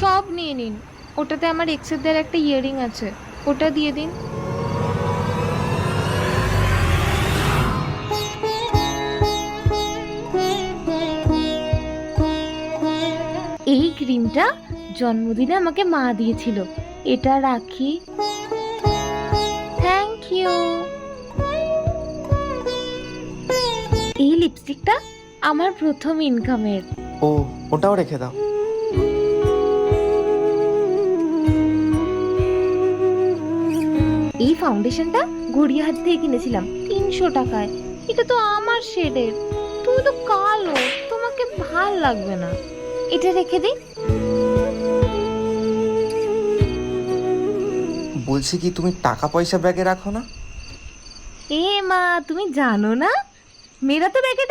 সব নিয়ে নিন। ওটাতে আমার এক্সের দেওয়ার একটা ইয়াররিং আছে, ওটা দিয়ে দিন। এই ক্রিমটা জন্মদিনে আমাকে মা দিয়েছিল, এটা রাখি। Thank you. এই লিপস্টিকটা আমার প্রথম ইনকামের। ও, ওটাও রেখে দাও। এই ফাউন্ডেশনটা গড়িয়াহাট থেকে কিনেছিলাম 300 টাকায়। এটা তো আমার শেডের, তুমি তো কালো, তোমাকে ভাল লাগবে না। এটা রেখে দিই। বলছি কি, তুমি টাকা পয়সা ব্যাগে রাখো না? এ মা, তুমি জানো না মেয়েরা তো ব্যাগে